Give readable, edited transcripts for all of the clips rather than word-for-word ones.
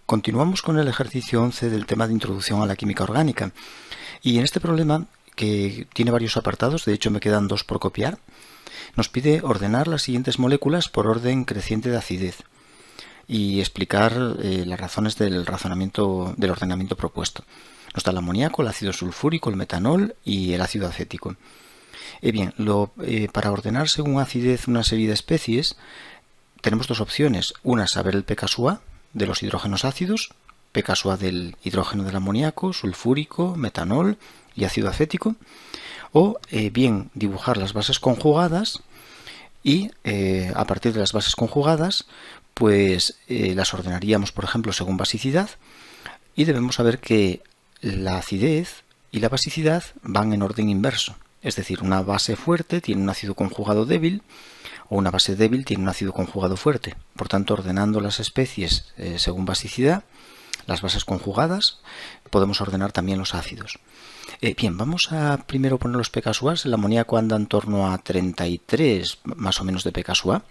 Continuamos con el ejercicio 11 del tema de introducción a la química orgánica. Y en este problema, que tiene varios apartados, de hecho me quedan 2 por copiar, nos pide ordenar las siguientes moléculas por orden creciente de acidez y explicar las razones del ordenamiento propuesto. Nos da el amoníaco, el ácido sulfúrico, el metanol y el ácido acético. Bien, para ordenar según acidez una serie de especies, tenemos 2 opciones. Una es saber el pKa de los hidrógenos ácidos, pKa del hidrógeno del amoníaco, sulfúrico, metanol y ácido acético, o bien dibujar las bases conjugadas y a partir de las bases conjugadas pues las ordenaríamos, por ejemplo, según basicidad, y debemos saber que la acidez y la basicidad van en orden inverso. Es decir, una base fuerte tiene un ácido conjugado débil o una base débil tiene un ácido conjugado fuerte. Por tanto, ordenando las especies según basicidad, las bases conjugadas, podemos ordenar también los ácidos. Bien, vamos a primero poner los pKa. El amoníaco anda en torno a 33 más o menos de pKa.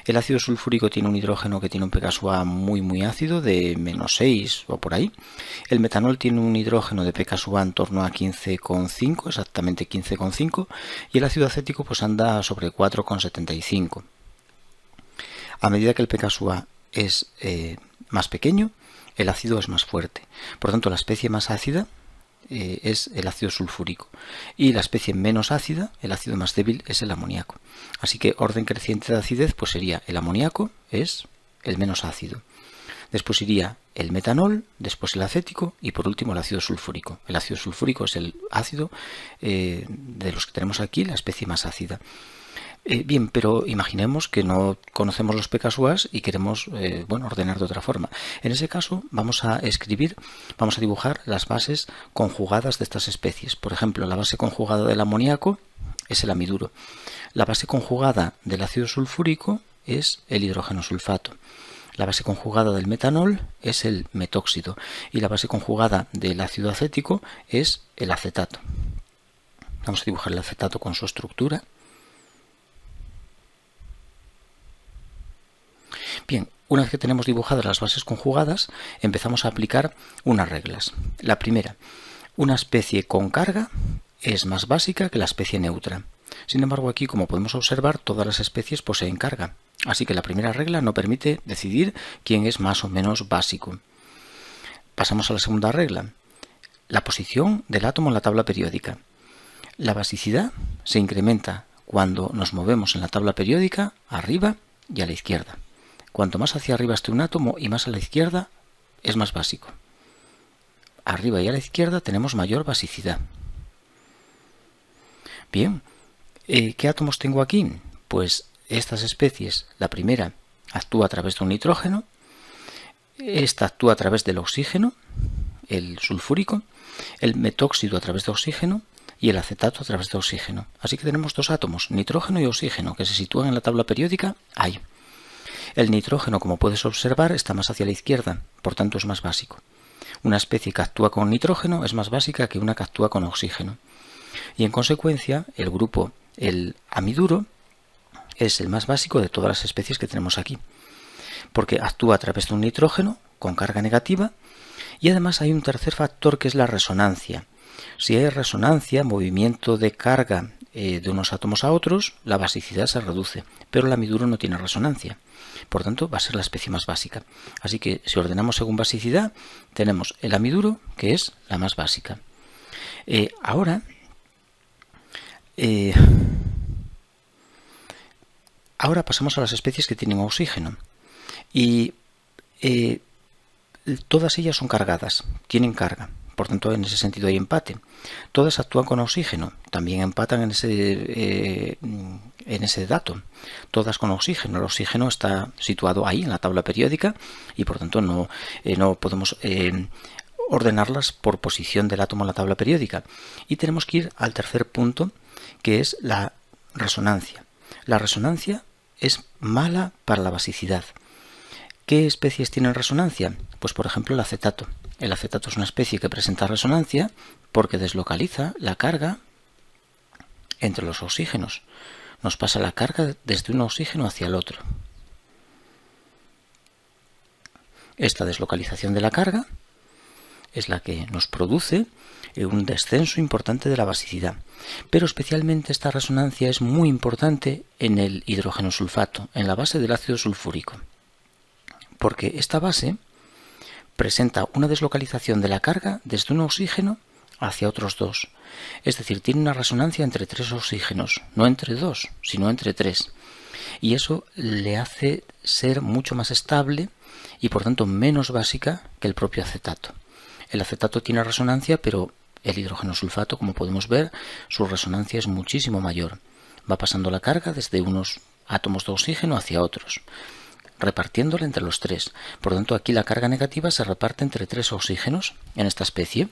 El ácido sulfúrico tiene un hidrógeno que tiene un pKa muy ácido, de menos 6 o por ahí. El metanol tiene un hidrógeno de pKa en torno a 15,5, exactamente 15,5. Y el ácido acético pues anda sobre 4,75. A medida que el pKa es más pequeño, el ácido es más fuerte. Por tanto, la especie más ácida es el ácido sulfúrico y la especie menos ácida, el ácido más débil, es el amoníaco. Así que orden creciente de acidez pues sería el amoníaco, es el menos ácido. Después iría el metanol, después el acético y por último el ácido sulfúrico. El ácido sulfúrico es el ácido de los que tenemos aquí, la especie más ácida. Bien, pero imaginemos que no conocemos los pKa y queremos ordenar de otra forma. En ese caso vamos a dibujar las bases conjugadas de estas especies. Por ejemplo, la base conjugada del amoníaco es el amiduro. La base conjugada del ácido sulfúrico es el hidrógeno sulfato. La base conjugada del metanol es el metóxido y la base conjugada del ácido acético es el acetato. Vamos a dibujar el acetato con su estructura. Bien, una vez que tenemos dibujadas las bases conjugadas, empezamos a aplicar unas reglas. La primera, una especie con carga es más básica que la especie neutra. Sin embargo, aquí, como podemos observar, todas las especies poseen carga. Así que la primera regla no permite decidir quién es más o menos básico. Pasamos a la segunda regla, la posición del átomo en la tabla periódica. La basicidad se incrementa cuando nos movemos en la tabla periódica arriba y a la izquierda. Cuanto más hacia arriba esté un átomo y más a la izquierda, es más básico. Arriba y a la izquierda tenemos mayor basicidad. Bien, ¿qué átomos tengo aquí? Pues estas especies, la primera actúa a través de un nitrógeno, esta actúa a través del oxígeno, el sulfúrico, el metóxido a través de oxígeno y el acetato a través de oxígeno. Así que tenemos 2 átomos, nitrógeno y oxígeno, que se sitúan en la tabla periódica ahí. El nitrógeno, como puedes observar, está más hacia la izquierda, por tanto es más básico. Una especie que actúa con nitrógeno es más básica que una que actúa con oxígeno. Y en consecuencia, el grupo, el amiduro, es el más básico de todas las especies que tenemos aquí, porque actúa a través de un nitrógeno con carga negativa y además hay un tercer factor que es la resonancia. Si hay resonancia, movimiento de carga de unos átomos a otros, la basicidad se reduce, pero el amiduro no tiene resonancia. Por tanto, va a ser la especie más básica. Así que si ordenamos según basicidad, tenemos el amiduro, que es la más básica. Ahora pasamos a las especies que tienen oxígeno. Y todas ellas son cargadas, tienen carga. Por tanto, en ese sentido hay empate. Todas actúan con oxígeno, también empatan en ese dato. Todas con oxígeno. El oxígeno está situado ahí en la tabla periódica y por tanto no podemos ordenarlas por posición del átomo en la tabla periódica. Y tenemos que ir al tercer punto, que es la resonancia. La resonancia es mala para la basicidad. ¿Qué especies tienen resonancia? Pues por ejemplo el acetato. El acetato es una especie que presenta resonancia porque deslocaliza la carga entre los oxígenos. Nos pasa la carga desde un oxígeno hacia el otro. Esta deslocalización de la carga es la que nos produce un descenso importante de la basicidad. Pero especialmente esta resonancia es muy importante en el hidrógeno sulfato, en la base del ácido sulfúrico. Porque esta base presenta una deslocalización de la carga desde un oxígeno hacia otros dos. Es decir, tiene una resonancia entre 3 oxígenos, no entre 2, sino entre 3. Y eso le hace ser mucho más estable y por tanto menos básica que el propio acetato. El acetato tiene resonancia, pero el hidrógeno sulfato, como podemos ver, su resonancia es muchísimo mayor. Va pasando la carga desde unos átomos de oxígeno hacia otros, repartiéndola entre los 3. Por lo tanto, aquí la carga negativa se reparte entre 3 oxígenos en esta especie.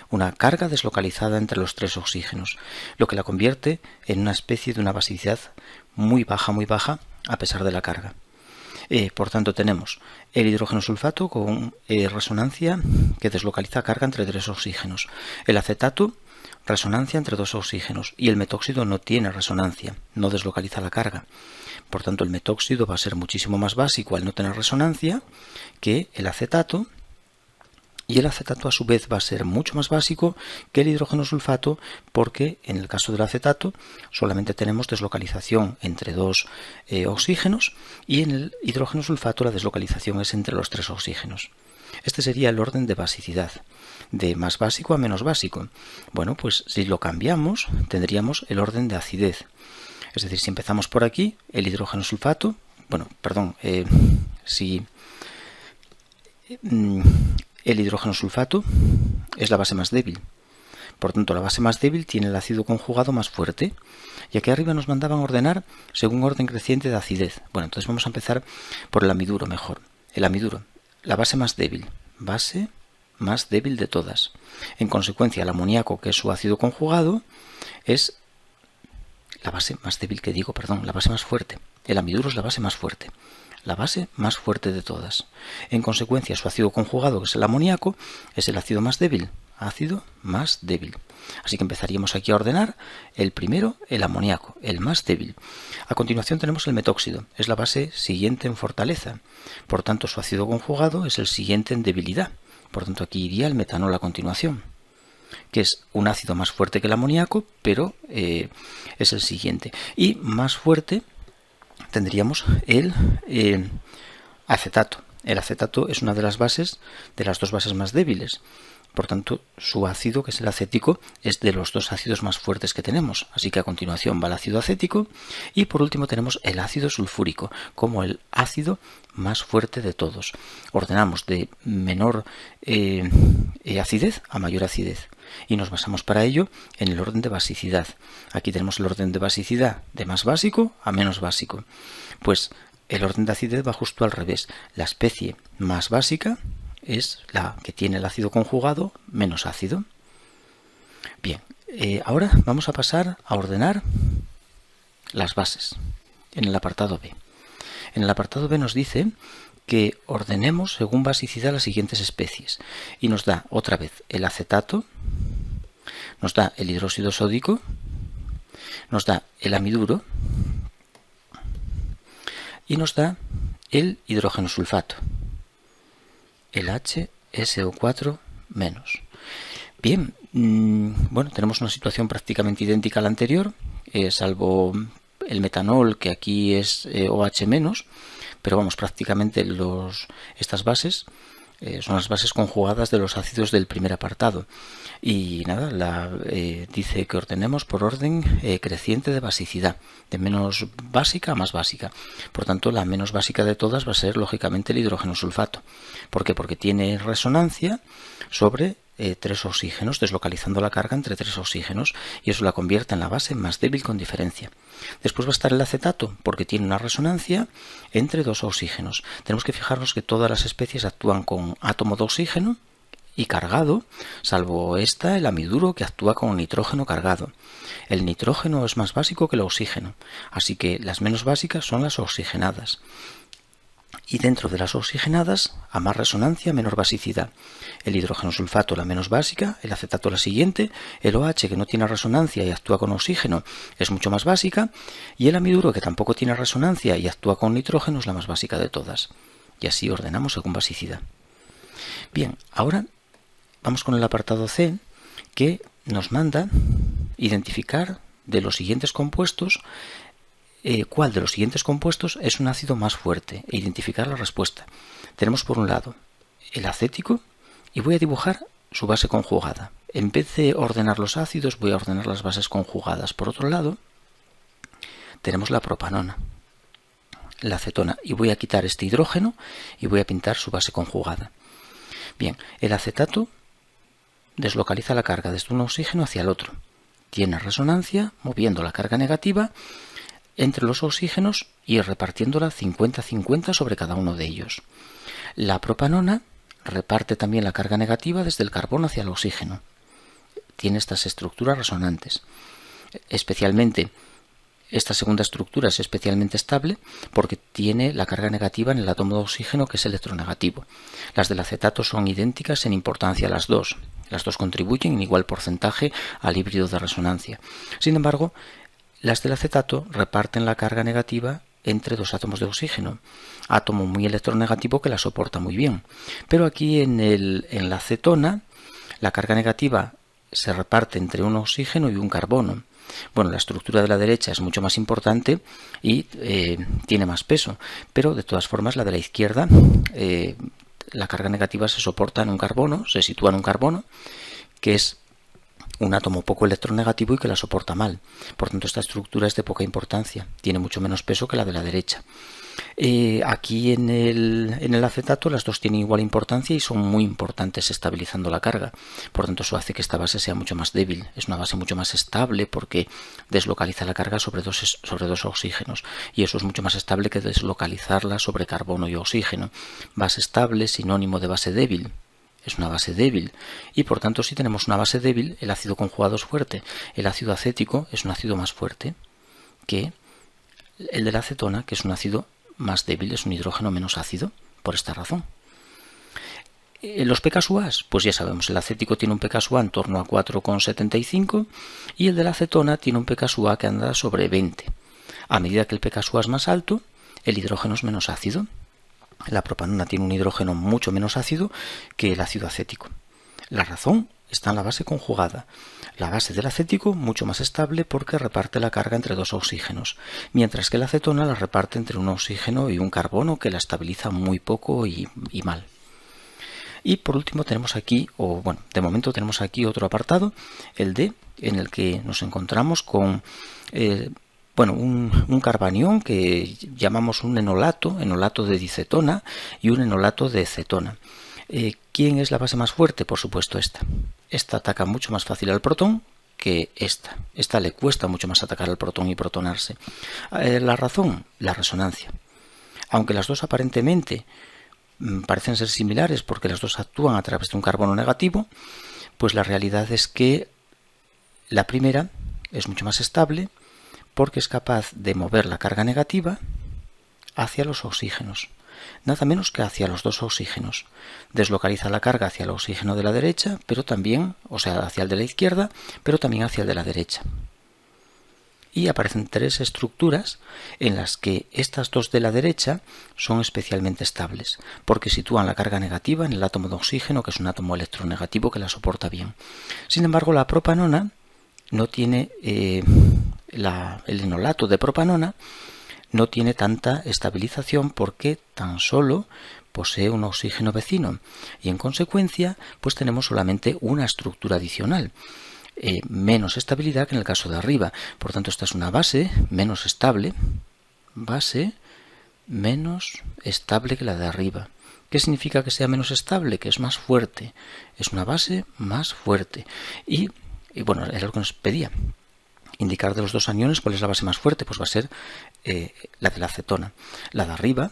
Una carga deslocalizada entre los 3 oxígenos, lo que la convierte en una especie de una basicidad muy baja, a pesar de la carga. Por tanto, tenemos el hidrógeno sulfato con resonancia que deslocaliza carga entre 3 oxígenos. El acetato, resonancia entre 2 oxígenos. Y el metóxido no tiene resonancia, no deslocaliza la carga. Por tanto, el metóxido va a ser muchísimo más básico al no tener resonancia que el acetato. Y el acetato a su vez va a ser mucho más básico que el hidrógeno sulfato, porque en el caso del acetato solamente tenemos deslocalización entre 2 oxígenos y en el hidrógeno sulfato la deslocalización es entre los 3 oxígenos. Este sería el orden de basicidad, de más básico a menos básico. Bueno, pues si lo cambiamos tendríamos el orden de acidez. Es decir, si empezamos por aquí, el hidrógeno sulfato, el hidrógeno sulfato es la base más débil. Por tanto, la base más débil tiene el ácido conjugado más fuerte. Y aquí arriba nos mandaban ordenar según orden creciente de acidez. Bueno, entonces vamos a empezar por el amiduro mejor. El amiduro, la base más débil de todas. En consecuencia, el amoníaco, que es su ácido conjugado, es la base más débil la base más fuerte. El amiduro es la base más fuerte. La base más fuerte de todas. En consecuencia, su ácido conjugado, que es el amoníaco, es el ácido más débil. Así que empezaríamos aquí a ordenar el primero, el amoníaco, el más débil. A continuación tenemos el metóxido, es la base siguiente en fortaleza. Por tanto, su ácido conjugado es el siguiente en debilidad. Por tanto, aquí iría el metanol a continuación, que es un ácido más fuerte que el amoníaco, pero es el siguiente. Y más fuerte tendríamos el acetato. El acetato es una de las bases, de las 2 bases más débiles. Por tanto, su ácido, que es el acético, es de los 2 ácidos más fuertes que tenemos. Así que a continuación va el ácido acético. Y por último tenemos el ácido sulfúrico, como el ácido más fuerte de todos. Ordenamos de menor acidez a mayor acidez. Y nos basamos para ello en el orden de basicidad. Aquí tenemos el orden de basicidad de más básico a menos básico. Pues el orden de acidez va justo al revés. La especie más básica es la que tiene el ácido conjugado menos ácido. Bien, ahora vamos a pasar a ordenar las bases en el apartado B. En el apartado B nos dice que ordenemos según basicidad las siguientes especies y nos da otra vez el acetato, nos da el hidróxido sódico, nos da el amiduro y nos da el hidrógeno sulfato, el HSO4-. Bien, bueno, tenemos una situación prácticamente idéntica a la anterior, salvo el metanol, que aquí es OH-, pero vamos, prácticamente estas bases son las bases conjugadas de los ácidos del primer apartado. Y nada, dice que ordenemos por orden creciente de basicidad, de menos básica a más básica. Por tanto, la menos básica de todas va a ser, lógicamente, el hidrógeno sulfato. ¿Por qué? Porque tiene resonancia sobre 3 oxígenos, deslocalizando la carga entre 3 oxígenos, y eso la convierte en la base más débil con diferencia. Después va a estar el acetato, porque tiene una resonancia entre 2 oxígenos. Tenemos que fijarnos que todas las especies actúan con átomo de oxígeno y cargado, salvo esta, el amiduro, que actúa con nitrógeno cargado. El nitrógeno es más básico que el oxígeno, así que las menos básicas son las oxigenadas. Y dentro de las oxigenadas, a más resonancia, menor basicidad. El hidrógeno sulfato, la menos básica, el acetato, la siguiente, el OH, que no tiene resonancia y actúa con oxígeno, es mucho más básica, y el amiduro, que tampoco tiene resonancia y actúa con nitrógeno, es la más básica de todas. y así ordenamos según basicidad. Bien, ahora vamos con el apartado C, que nos manda identificar de los siguientes compuestos cuál de los siguientes compuestos es un ácido más fuerte e identificar la respuesta. Tenemos por un lado el acético y voy a dibujar su base conjugada. En vez de ordenar los ácidos, voy a ordenar las bases conjugadas. Por otro lado, tenemos la propanona, la acetona, y voy a quitar este hidrógeno y voy a pintar su base conjugada. Bien, el acetato deslocaliza la carga desde un oxígeno hacia el otro. Tiene resonancia moviendo la carga negativa entre los oxígenos y repartiéndola 50-50 sobre cada uno de ellos. La propanona reparte también la carga negativa desde el carbono hacia el oxígeno. Tiene estas estructuras resonantes. Especialmente, esta segunda estructura es especialmente estable porque tiene la carga negativa en el átomo de oxígeno, que es electronegativo. Las del acetato son idénticas en importancia las dos. Las dos contribuyen en igual porcentaje al híbrido de resonancia. Sin embargo, las del acetato reparten la carga negativa entre dos átomos de oxígeno, átomo muy electronegativo que la soporta muy bien. Pero aquí en la acetona, la carga negativa se reparte entre un oxígeno y un carbono. Bueno, la estructura de la derecha es mucho más importante y tiene más peso, pero de todas formas la de la izquierda, la carga negativa se soporta en un carbono, se sitúa en un carbono, que es un átomo poco electronegativo y que la soporta mal. Por tanto, esta estructura es de poca importancia, tiene mucho menos peso que la de la derecha. Aquí en el acetato las dos tienen igual importancia y son muy importantes estabilizando la carga. Por tanto, eso hace que esta base sea mucho más débil. Es una base mucho más estable porque deslocaliza la carga sobre dos oxígenos, y eso es mucho más estable que deslocalizarla sobre carbono y oxígeno. Base estable, sinónimo de base débil. Es una base débil, y por tanto, si tenemos una base débil, el ácido conjugado es fuerte. El ácido acético es un ácido más fuerte que el de la acetona, que es un ácido más débil, es un hidrógeno menos ácido, por esta razón. Los pKa, pues ya sabemos, el acético tiene un pKa en torno a 4,75 y el de la acetona tiene un pKa que anda sobre 20. A medida que el pKa es más alto, el hidrógeno es menos ácido. La propanona tiene un hidrógeno mucho menos ácido que el ácido acético. La razón está en la base conjugada. La base del acético mucho más estable porque reparte la carga entre dos oxígenos, mientras que la acetona la reparte entre un oxígeno y un carbono, que la estabiliza muy poco y mal. Y por último tenemos aquí, de momento tenemos aquí otro apartado, el D, en el que nos encontramos con un carbanión que llamamos un enolato de dicetona y un enolato de cetona. ¿Quién es la base más fuerte? Por supuesto esta. Esta ataca mucho más fácil al protón que esta. Esta le cuesta mucho más atacar al protón y protonarse. La razón, la resonancia. Aunque las dos aparentemente parecen ser similares porque las dos actúan a través de un carbono negativo, pues la realidad es que la primera es mucho más estable porque es capaz de mover la carga negativa hacia los oxígenos, nada menos que hacia los dos oxígenos. Deslocaliza la carga hacia el oxígeno de la derecha, pero también, hacia el de la izquierda, pero también hacia el de la derecha. Y aparecen tres estructuras en las que estas dos de la derecha son especialmente estables, porque sitúan la carga negativa en el átomo de oxígeno, que es un átomo electronegativo que la soporta bien. Sin embargo, la propanona no tiene, el enolato de propanona no tiene tanta estabilización porque tan solo posee un oxígeno vecino y en consecuencia pues tenemos solamente una estructura adicional. Menos estabilidad que en el caso de arriba. Por tanto, esta es una base menos estable. Base menos estable que la de arriba. ¿Qué significa que sea menos estable? Que es más fuerte. Es una base más fuerte. Y bueno, era lo que nos pedía. Indicar de los dos aniones cuál es la base más fuerte. Pues va a ser la de la acetona. La de arriba,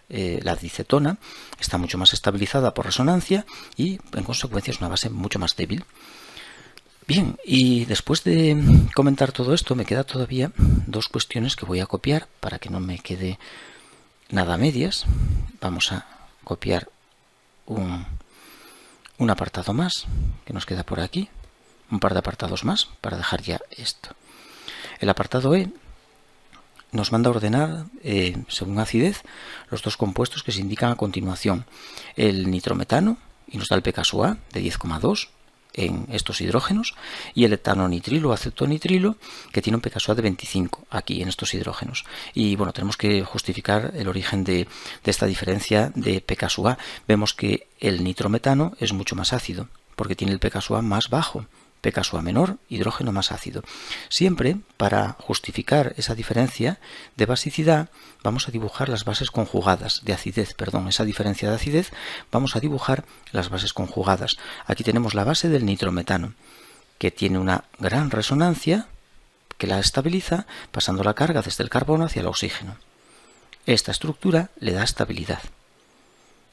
la dicetona, está mucho más estabilizada por resonancia y en consecuencia es una base mucho más débil. Bien, y después de comentar todo esto, me queda todavía dos cuestiones que voy a copiar para que no me quede nada a medias. Vamos a copiar un apartado más que nos queda por aquí, un par de apartados más para dejar ya esto. El apartado E nos manda a ordenar, según acidez, los dos compuestos que se indican a continuación. El nitrometano, y nos da el pKa de 10,2 en estos hidrógenos, y el etanonitrilo o acetonitrilo, que tiene un pKa de 25 aquí en estos hidrógenos. Y bueno, tenemos que justificar el origen de esta diferencia de pKa. Vemos que el nitrometano es mucho más ácido, porque tiene el pKa más bajo. pKa menor, hidrógeno más ácido. Siempre, para justificar esa diferencia de basicidad, vamos a dibujar las bases conjugadas, de acidez, perdón, esa diferencia de acidez, vamos a dibujar las bases conjugadas. Aquí tenemos la base del nitrometano, que tiene una gran resonancia, que la estabiliza, pasando la carga desde el carbono hacia el oxígeno. Esta estructura le da estabilidad.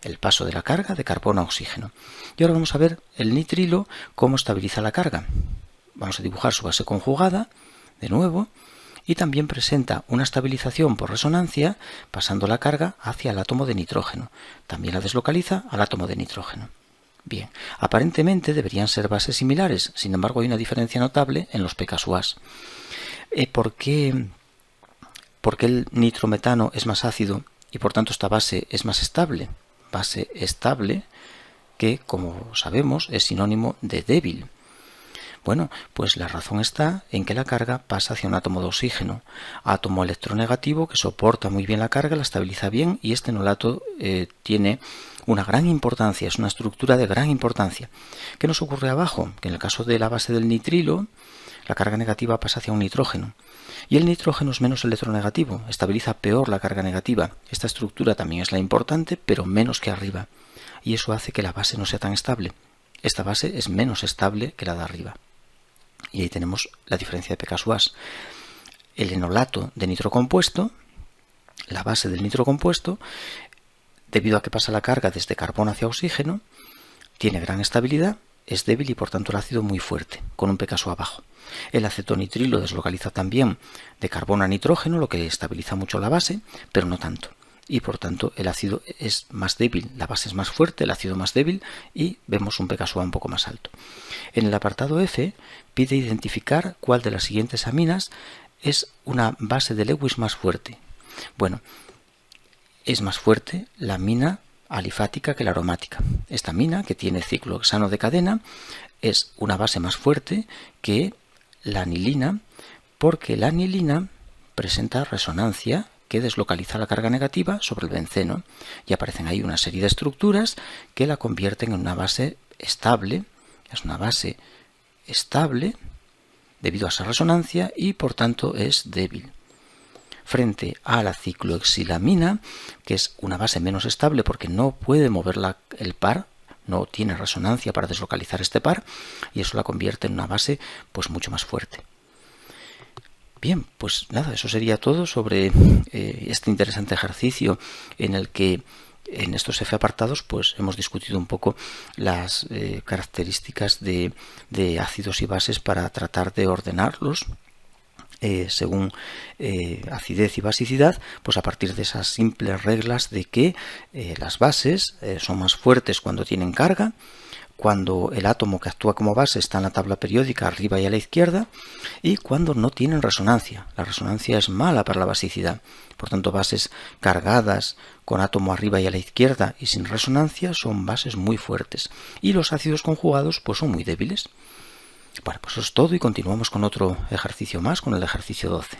El paso de la carga de carbono a oxígeno. Y ahora vamos a ver el nitrilo, cómo estabiliza la carga. Vamos a dibujar su base conjugada, de nuevo, y también presenta una estabilización por resonancia, pasando la carga hacia el átomo de nitrógeno. También la deslocaliza al átomo de nitrógeno. Bien, aparentemente deberían ser bases similares, sin embargo hay una diferencia notable en los pKa. ¿Por qué el nitrometano es más ácido y por tanto esta base es más estable? Base estable que, como sabemos, es sinónimo de débil. Bueno, pues la razón está en que la carga pasa hacia un átomo de oxígeno, átomo electronegativo que soporta muy bien la carga, la estabiliza bien, y este enolato tiene una gran importancia, es una estructura de gran importancia. ¿Qué nos ocurre abajo? Que en el caso de la base del nitrilo, la carga negativa pasa hacia un nitrógeno. Y el nitrógeno es menos electronegativo, estabiliza peor la carga negativa. Esta estructura también es la importante, pero menos que arriba. Y eso hace que la base no sea tan estable. Esta base es menos estable que la de arriba. Y ahí tenemos la diferencia de pKa. El enolato de nitrocompuesto, la base del nitrocompuesto, debido a que pasa la carga desde carbono hacia oxígeno, tiene gran estabilidad, es débil y por tanto el ácido muy fuerte, con un pKa bajo. El acetonitrilo deslocaliza también de carbono a nitrógeno, lo que estabiliza mucho la base, pero no tanto. Y por tanto el ácido es más débil, la base es más fuerte, el ácido más débil y vemos un pKa un poco más alto. En el apartado F pide identificar cuál de las siguientes aminas es una base de Lewis más fuerte. Bueno, es más fuerte la amina alifática que la aromática. Esta amina, que tiene ciclohexano de cadena, es una base más fuerte que la anilina, porque la anilina presenta resonancia que deslocaliza la carga negativa sobre el benceno y aparecen ahí una serie de estructuras que la convierten en una base estable. Es una base estable debido a esa resonancia y por tanto es débil. Frente a la ciclohexilamina, que es una base menos estable porque no puede mover el par, no tiene resonancia para deslocalizar este par, y eso la convierte en una base pues mucho más fuerte. Bien, pues nada, eso sería todo sobre este interesante ejercicio en el que en estos F apartados pues hemos discutido un poco las características de ácidos y bases para tratar de ordenarlos según acidez y basicidad, pues a partir de esas simples reglas de que las bases son más fuertes cuando tienen carga, cuando el átomo que actúa como base está en la tabla periódica arriba y a la izquierda, y cuando no tienen resonancia. La resonancia es mala para la basicidad. Por tanto, bases cargadas con átomo arriba y a la izquierda y sin resonancia son bases muy fuertes. Y los ácidos conjugados pues son muy débiles. Bueno, pues eso es todo y continuamos con otro ejercicio más, con el ejercicio 12.